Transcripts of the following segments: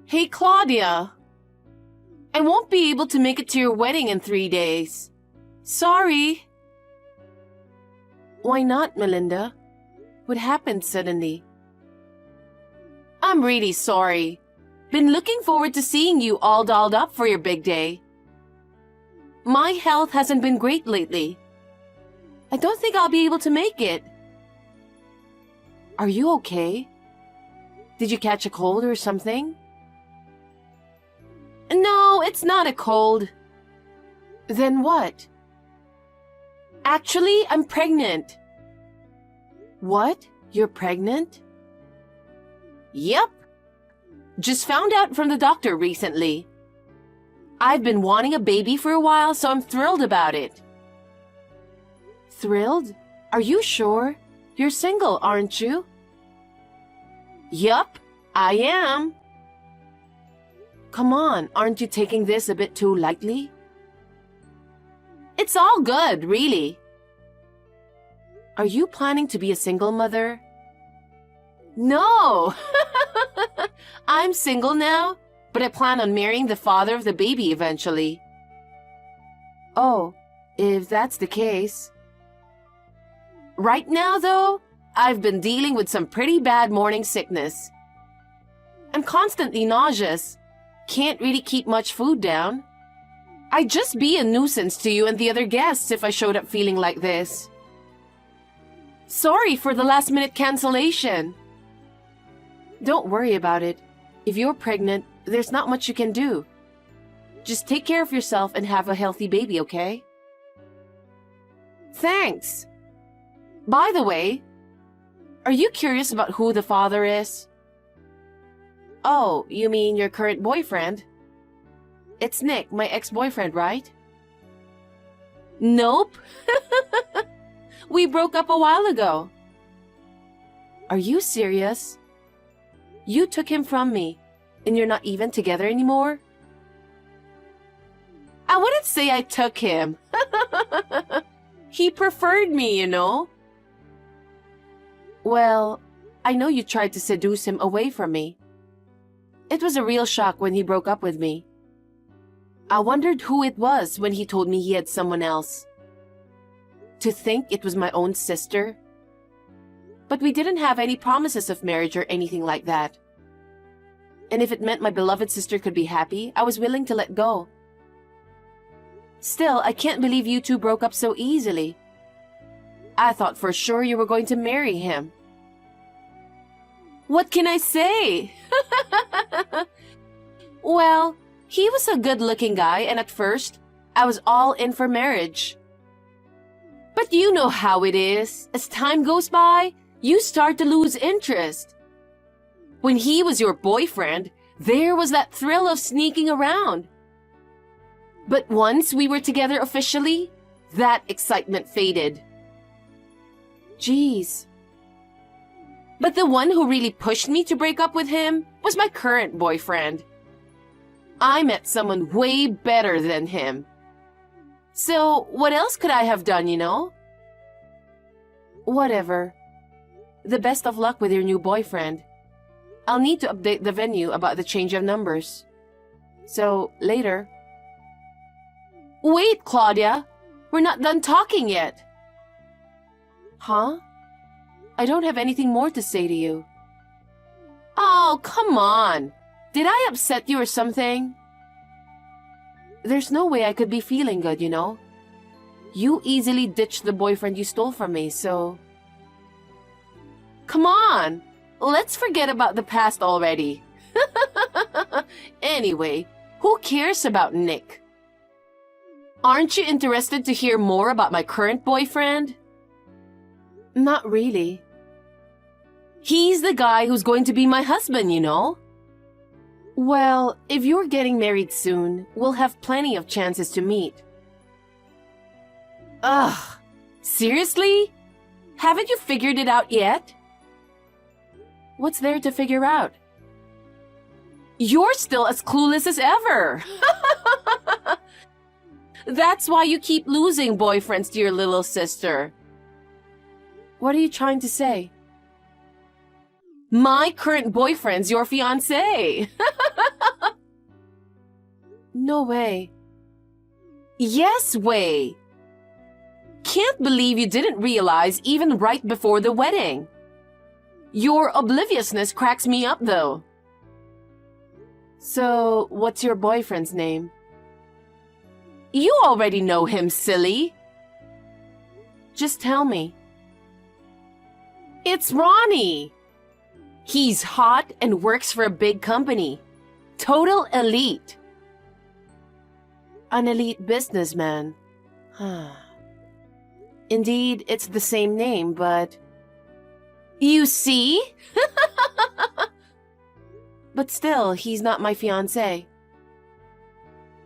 Hey, Claudia. I won't be able to make it to your wedding in 3 days. Sorry. Why not, Melinda? What happened suddenly? I'm really sorry. Been looking forward to seeing you all dolled up for your big day. My health hasn't been great lately. I don't think I'll be able to make it. Are you okay? Did you catch a cold or something? No, it's not a cold. Then what? Actually, I'm pregnant. What? You're pregnant? Yep. Just found out from the doctor recently. I've been wanting a baby for a while, so I'm thrilled about it. Thrilled? Are you sure? You're single, aren't you? Yup, I am. Come on, aren't you taking this a bit too lightly? It's all good, really. Are you planning to be a single mother? No! I'm single now, but I plan on marrying the father of the baby eventually. Oh, if that's the case. Right now, though, I've been dealing with some pretty bad morning sickness. I'm constantly nauseous. Can't really keep much food down. I'd just be a nuisance to you and the other guests if I showed up feeling like this. Sorry for the last-minute cancellation. Don't worry about it. If you're pregnant, there's not much you can do. Just take care of yourself and have a healthy baby, okay? Thanks. By the way, are you curious about who the father is? Oh, you mean your current boyfriend? It's Nick, my ex-boyfriend, right? Nope. We broke up a while ago. Are you serious? You took him from me, and you're not even together anymore? I wouldn't say I took him. He preferred me, you know. Well, I know you tried to seduce him away from me. It was a real shock when he broke up with me. I wondered who it was when he told me he had someone else. To think it was my own sister. But we didn't have any promises of marriage or anything like that. And if it meant my beloved sister could be happy, I was willing to let go. Still, I can't believe you two broke up so easily. I thought for sure you were going to marry him. What can I say? Well, he was a good-looking guy, and at first, I was all in for marriage. But you know how it is. As time goes by, you start to lose interest. When he was your boyfriend, there was that thrill of sneaking around. But once we were together officially, that excitement faded. Jeez. But the one who really pushed me to break up with him was my current boyfriend. I met someone way better than him. So, what else could I have done, you know? Whatever. The best of luck with your new boyfriend. I'll need to update the venue about the change of numbers. So, later. Wait, Claudia! We're not done talking yet! Huh? I don't have anything more to say to you. Oh, come on! Did I upset you or something? There's no way I could be feeling good, you know? You easily ditched the boyfriend you stole from me, so... Come on! Let's forget about the past already. Anyway, who cares about Nick? Aren't you interested to hear more about my current boyfriend? Not really. He's the guy who's going to be my husband, you know? Well, if you're getting married soon, we'll have plenty of chances to meet. Ugh! Seriously? Haven't you figured it out yet? What's there to figure out? You're still as clueless as ever! That's why you keep losing boyfriends to your little sister. What are you trying to say? My current boyfriend's your fiancé. No way. Yes way. Can't believe you didn't realize even right before the wedding. Your obliviousness cracks me up though. So, what's your boyfriend's name? You already know him, silly. Just tell me. It's Ronnie. He's hot and works for a big company. Total elite. An elite businessman. Indeed, it's the same name, but... You see? But still, he's not my fiancé.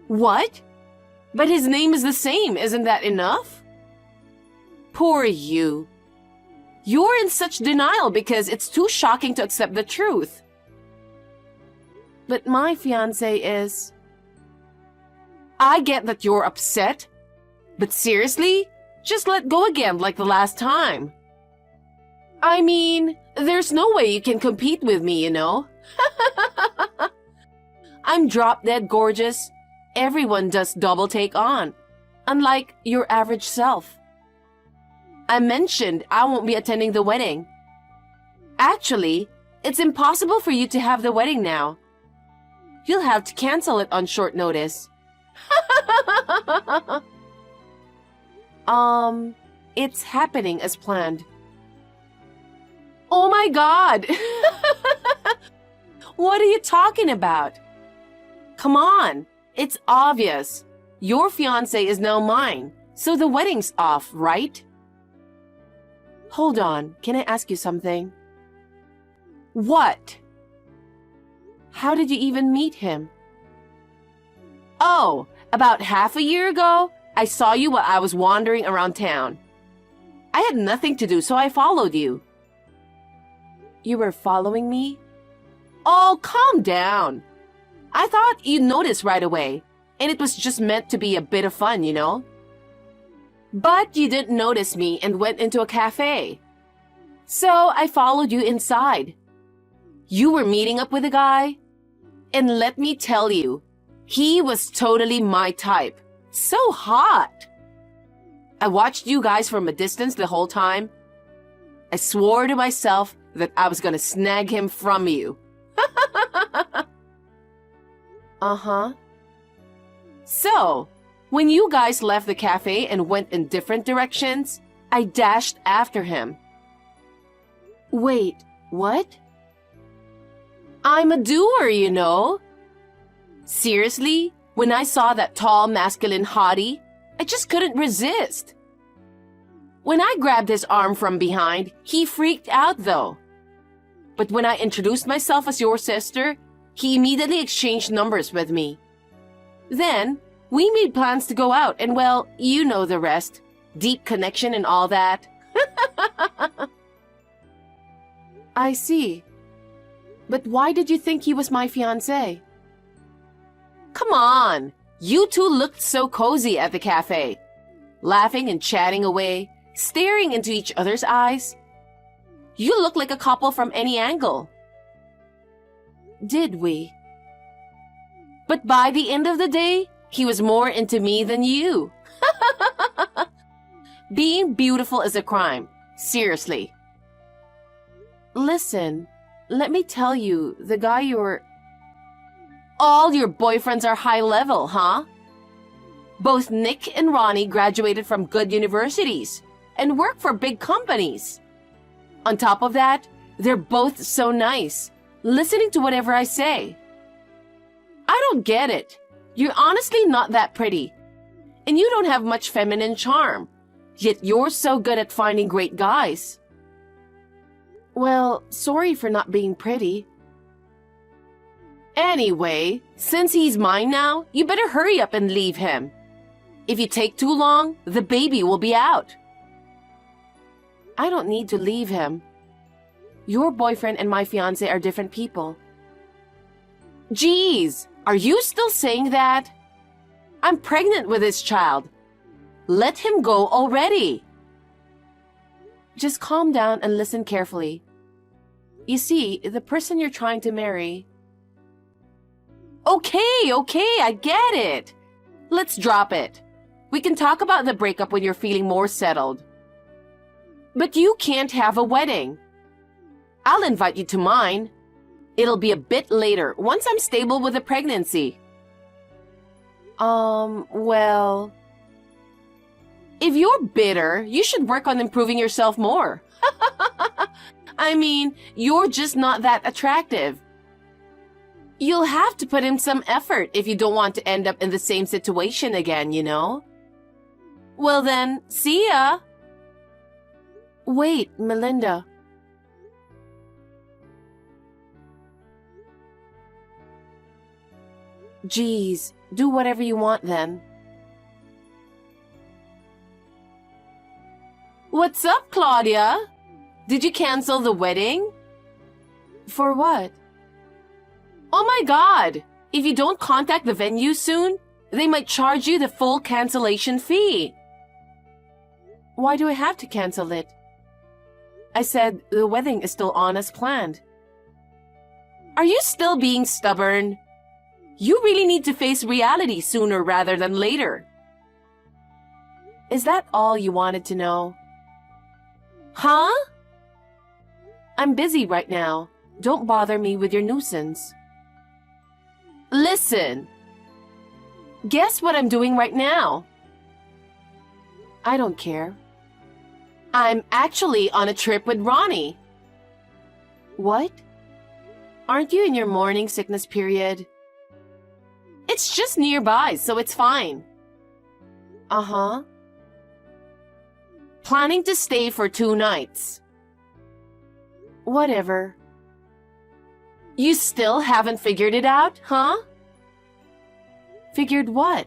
What? But his name is the same, isn't that enough? Poor you. You're in such denial because it's too shocking to accept the truth. But my fiancé is... I get that you're upset, but seriously, just let go again like the last time. I mean, there's no way you can compete with me, you know? I'm drop-dead gorgeous. Everyone does double take on, unlike your average self. I mentioned I won't be attending the wedding. Actually, it's impossible for you to have the wedding now. You'll have to cancel it on short notice. It's happening as planned. Oh my God! What are you talking about? Come on, it's obvious. Your fiancé is now mine, so the wedding's off, right? Hold on, can I ask you something? What? How did you even meet him? Oh, about half a year ago, I saw you while I was wandering around town. I had nothing to do, so I followed you. You were following me? Oh, calm down. I thought you'd notice right away, and it was just meant to be a bit of fun, you know? But you didn't notice me and went into a cafe. So I followed you inside. You were meeting up with a guy? And let me tell you, he was totally my type. So hot. I watched you guys from a distance the whole time. I swore to myself that I was gonna snag him from you. Uh-huh. So, when you guys left the cafe and went in different directions, I dashed after him. Wait, what? I'm a doer, you know. Seriously, when I saw that tall, masculine hottie, I just couldn't resist. When I grabbed his arm from behind, he freaked out though. But when I introduced myself as your sister, he immediately exchanged numbers with me. Then, we made plans to go out and well, you know the rest. Deep connection and all that. I see. But why did you think he was my fiancé? Come on! You two looked so cozy at the cafe. Laughing and chatting away, staring into each other's eyes. You look like a couple from any angle. Did we? But by the end of the day, he was more into me than you. Being beautiful is a crime. Seriously. Listen, let me tell you, the guy you're... All your boyfriends are high level, huh? Both Nick and Ronnie graduated from good universities and work for big companies. On top of that, they're both so nice, listening to whatever I say. I don't get it. You're honestly not that pretty, and you don't have much feminine charm, yet you're so good at finding great guys. Well, sorry for not being pretty. Anyway, since he's mine now, you better hurry up and leave him. If you take too long, the baby will be out. I don't need to leave him. Your boyfriend and my fiancé are different people. Geez, are you still saying that? I'm pregnant with this child. Let him go already. Just calm down and listen carefully. You see, the person you're trying to marry... Okay, I get it. Let's drop it. We can talk about the breakup when you're feeling more settled. But you can't have a wedding. I'll invite you to mine. It'll be a bit later, once I'm stable with the pregnancy. Well... If you're bitter, you should work on improving yourself more. I mean, you're just not that attractive. You'll have to put in some effort if you don't want to end up in the same situation again, you know? Well then, see ya! Wait, Melinda. Geez, do whatever you want then. What's up, Claudia? Did you cancel the wedding? For what? Oh my God! If you don't contact the venue soon, they might charge you the full cancellation fee. Why do I have to cancel it? I said the wedding is still on as planned. Are you still being stubborn? You really need to face reality sooner rather than later. Is that all you wanted to know? Huh? I'm busy right now. Don't bother me with your nuisance. Listen. Guess what I'm doing right now? I don't care. I'm actually on a trip with Ronnie. What? Aren't you in your morning sickness period? It's just nearby, so it's fine. Uh-huh. Planning to stay for 2 nights. Whatever. You still haven't figured it out, huh? Figured what?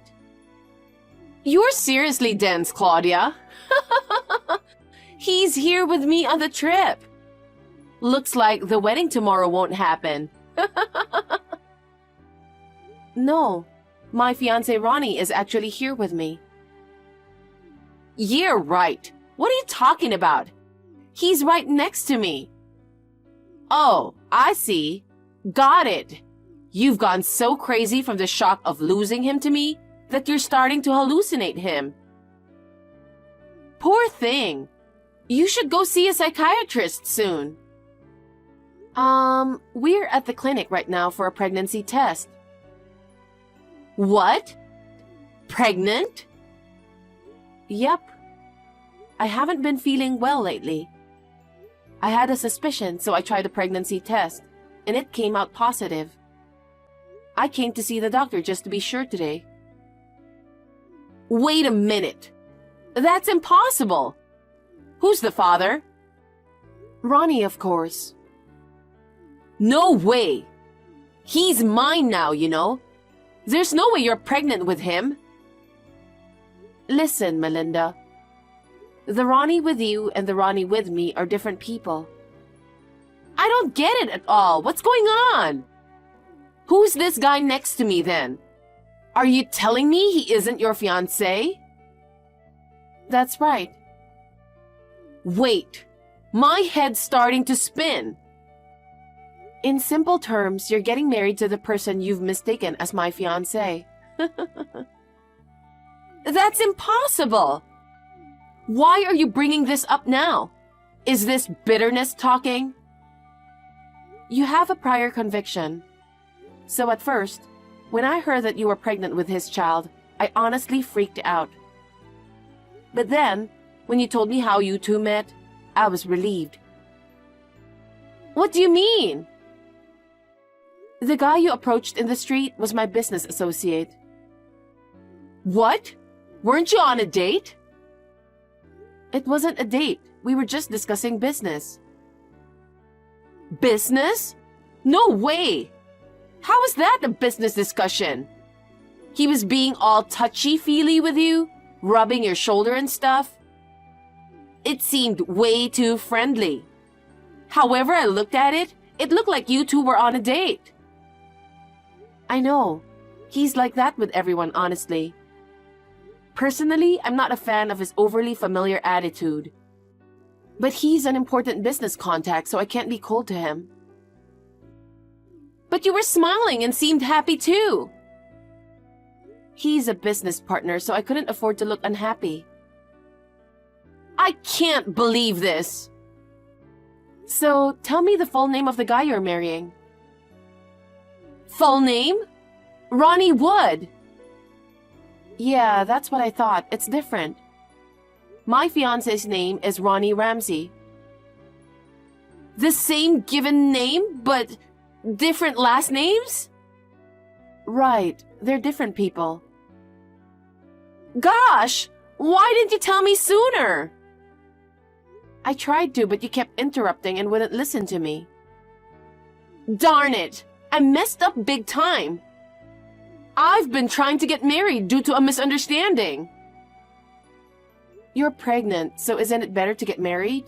You're seriously dense, Claudia. He's here with me on the trip. Looks like the wedding tomorrow won't happen. No, my fiancé Ronnie is actually here with me. Yeah, right. What are you talking about? He's right next to me. Oh, I see. Got it. You've gone so crazy from the shock of losing him to me that you're starting to hallucinate him. Poor thing. You should go see a psychiatrist soon. We're at the clinic right now for a pregnancy test. What? Pregnant? Yep. I haven't been feeling well lately. I had a suspicion, so I tried a pregnancy test, and it came out positive. I came to see the doctor just to be sure today. Wait a minute. That's impossible. Who's the father? Ronnie, of course. No way. He's mine now, you know. There's no way you're pregnant with him. Listen, Melinda. The Ronnie with you and the Ronnie with me are different people. I don't get it at all. What's going on? Who's this guy next to me then? Are you telling me he isn't your fiancé? That's right. Wait. My head's starting to spin. In simple terms, you're getting married to the person you've mistaken as my fiancé. That's impossible! Why are you bringing this up now? Is this bitterness talking? You have a prior conviction. So at first, when I heard that you were pregnant with his child, I honestly freaked out. But then, when you told me how you two met, I was relieved. What do you mean? The guy you approached in the street was my business associate. What? Weren't you on a date? It wasn't a date. We were just discussing business. Business? No way! How was that a business discussion? He was being all touchy-feely with you, rubbing your shoulder and stuff. It seemed way too friendly. However I looked at it, it looked like you two were on a date. I know. He's like that with everyone, honestly. Personally, I'm not a fan of his overly familiar attitude. But he's an important business contact, so I can't be cold to him. But you were smiling and seemed happy too. He's a business partner, so I couldn't afford to look unhappy. I can't believe this. So, tell me the full name of the guy you're marrying. Full name? Ronnie Wood. Yeah, that's what I thought. It's different. My fiance's name is Ronnie Ramsey. The same given name, but different last names? Right, they're different people. Gosh, why didn't you tell me sooner? I tried to, but you kept interrupting and wouldn't listen to me. Darn it, I messed up big time. I've been trying to get married due to a misunderstanding. You're pregnant, so isn't it better to get married?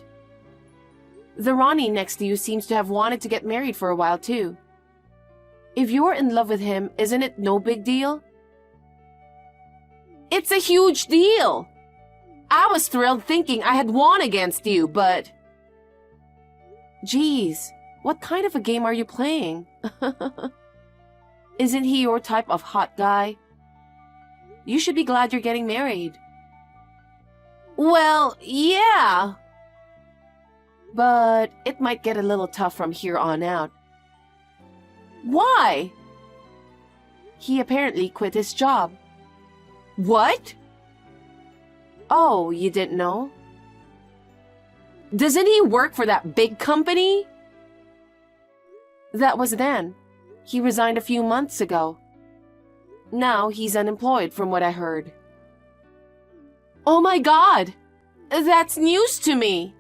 The Ronnie next to you seems to have wanted to get married for a while too. If you're in love with him, isn't it no big deal? It's a huge deal. I was thrilled thinking I had won against you, but... Geez, what kind of a game are you playing? Isn't he your type of hot guy? You should be glad you're getting married. Well, yeah. But it might get a little tough from here on out. Why? He apparently quit his job. What? Oh, you didn't know? Doesn't he work for that big company? That was then. He resigned a few months ago. Now he's unemployed from what I heard. Oh my God! That's news to me!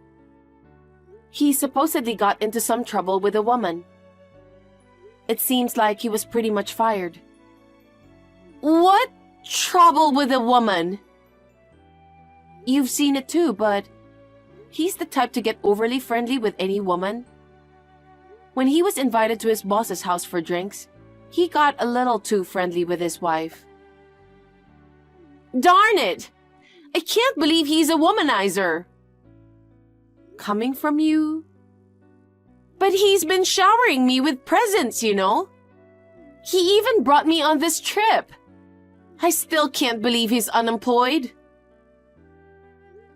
He supposedly got into some trouble with a woman. It seems like he was pretty much fired. What trouble with a woman? You've seen it too, but he's the type to get overly friendly with any woman. When he was invited to his boss's house for drinks, he got a little too friendly with his wife. Darn it! I can't believe he's a womanizer. Coming from you? But he's been showering me with presents, you know. He even brought me on this trip. I still can't believe he's unemployed.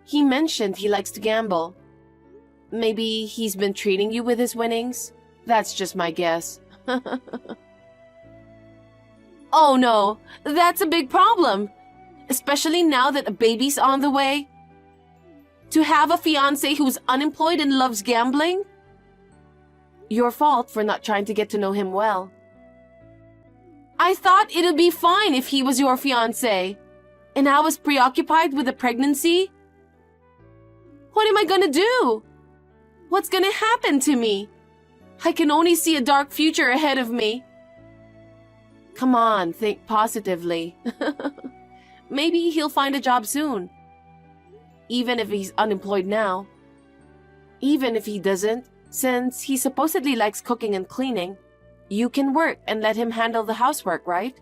He mentioned he likes to gamble. Maybe he's been treating you with his winnings? That's just my guess. Oh no, that's a big problem. Especially now that a baby's on the way. To have a fiancé who's unemployed and loves gambling? Your fault for not trying to get to know him well. I thought it'd be fine if he was your fiancé, and I was preoccupied with the pregnancy. What am I gonna do? What's gonna happen to me? I can only see a dark future ahead of me. Come on, think positively. Maybe he'll find a job soon. Even if he's unemployed now. Even if he doesn't, since he supposedly likes cooking and cleaning, you can work and let him handle the housework, right?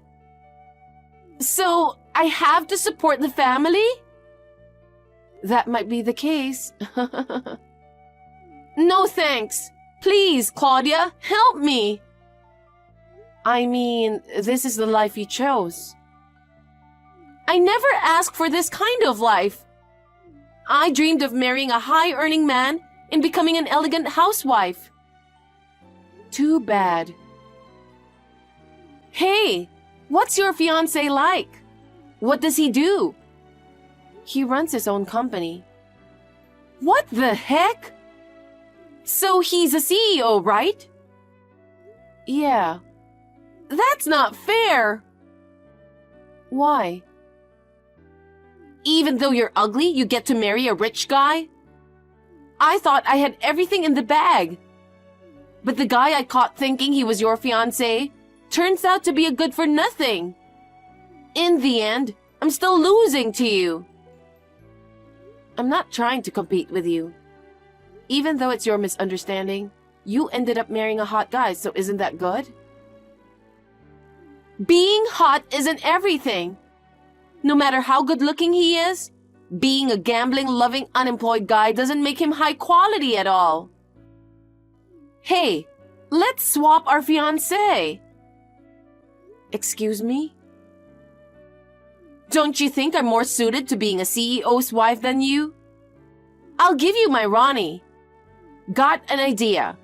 So, I have to support the family? That might be the case. No thanks. Please, Claudia, help me. I mean, this is the life you chose. I never asked for this kind of life. I dreamed of marrying a high-earning man and becoming an elegant housewife. Too bad. Hey, what's your fiancé like? What does he do? He runs his own company. What the heck? So he's a CEO, right? Yeah. That's not fair. Why? Even though you're ugly, you get to marry a rich guy? I thought I had everything in the bag. But the guy I caught thinking he was your fiancé turns out to be a good-for-nothing. In the end, I'm still losing to you. I'm not trying to compete with you. Even though it's your misunderstanding, you ended up marrying a hot guy, so isn't that good? Being hot isn't everything. No matter how good-looking he is, being a gambling, loving, unemployed guy doesn't make him high quality at all. Hey, Let's swap our fiancé. Excuse me? Don't you think I'm more suited to being a CEO's wife than you? I'll give you my Ronnie. Got an idea.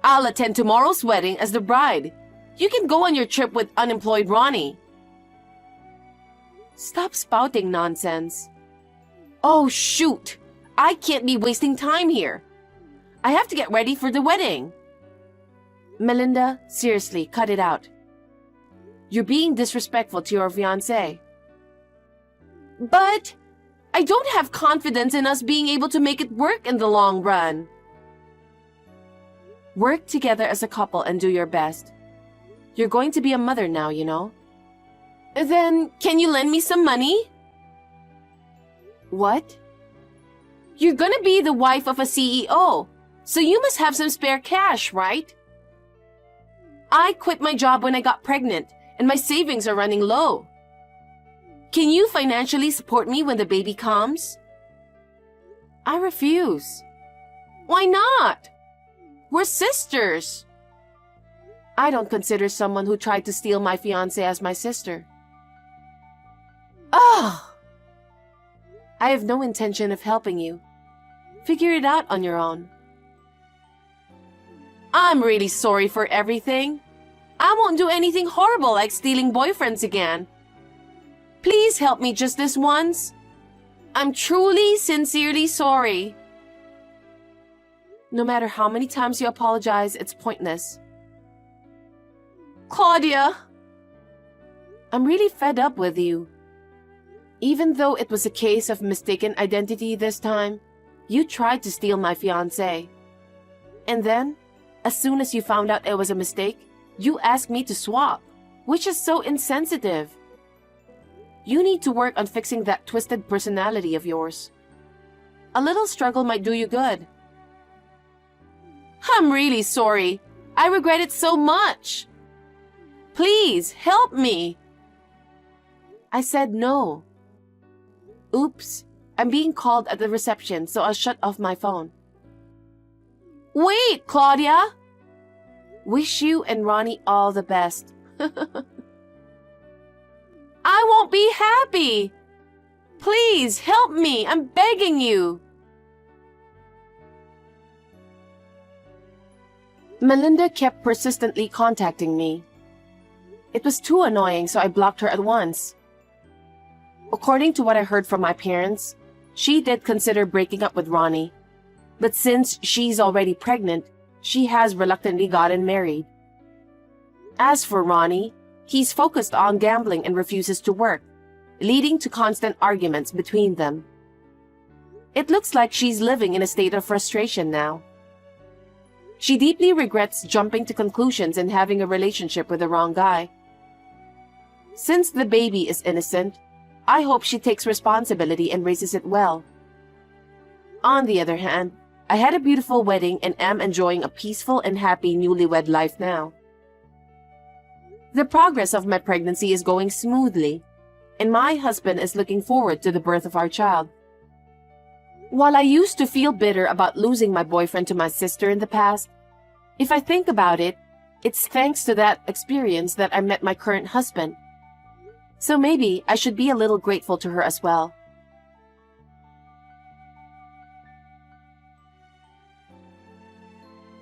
I'll attend tomorrow's wedding as the bride. You can go on your trip with unemployed Ronnie. Stop spouting nonsense. Oh, shoot. I can't be wasting time here. I have to get ready for the wedding. Melinda, seriously, cut it out. You're being disrespectful to your fiancé. But I don't have confidence in us being able to make it work in the long run. Work together as a couple and do your best. You're going to be a mother now, you know. Then, can you lend me some money? What? You're gonna be the wife of a CEO, so you must have some spare cash, right? I quit my job when I got pregnant, and my savings are running low. Can you financially support me when the baby comes? I refuse. Why not? We're sisters. I don't consider someone who tried to steal my fiancé as my sister. Oh! I have no intention of helping you. Figure it out on your own. I'm really sorry for everything. I won't do anything horrible like stealing boyfriends again. Please help me just this once. I'm truly, sincerely sorry. No matter how many times you apologize, it's pointless. Claudia! I'm really fed up with you. Even though it was a case of mistaken identity this time, you tried to steal my fiancé. And then, as soon as you found out it was a mistake, you asked me to swap, which is so insensitive. You need to work on fixing that twisted personality of yours. A little struggle might do you good. I'm really sorry. I regret it so much. Please, help me. I said no. Oops, I'm being called at the reception, so I'll shut off my phone. Wait, Claudia! Wish you and Ronnie all the best. I won't be happy! Please, help me! I'm begging you! Melinda kept persistently contacting me. It was too annoying, so I blocked her at once. According to what I heard from my parents, she did consider breaking up with Ronnie. But since she's already pregnant, she has reluctantly gotten married. As for Ronnie, he's focused on gambling and refuses to work, leading to constant arguments between them. It looks like she's living in a state of frustration now. She deeply regrets jumping to conclusions and having a relationship with the wrong guy. Since the baby is innocent, I hope she takes responsibility and raises it well. On the other hand, I had a beautiful wedding and am enjoying a peaceful and happy newlywed life now. The progress of my pregnancy is going smoothly, and my husband is looking forward to the birth of our child. While I used to feel bitter about losing my boyfriend to my sister in the past, if I think about it, it's thanks to that experience that I met my current husband. So maybe I should be a little grateful to her as well.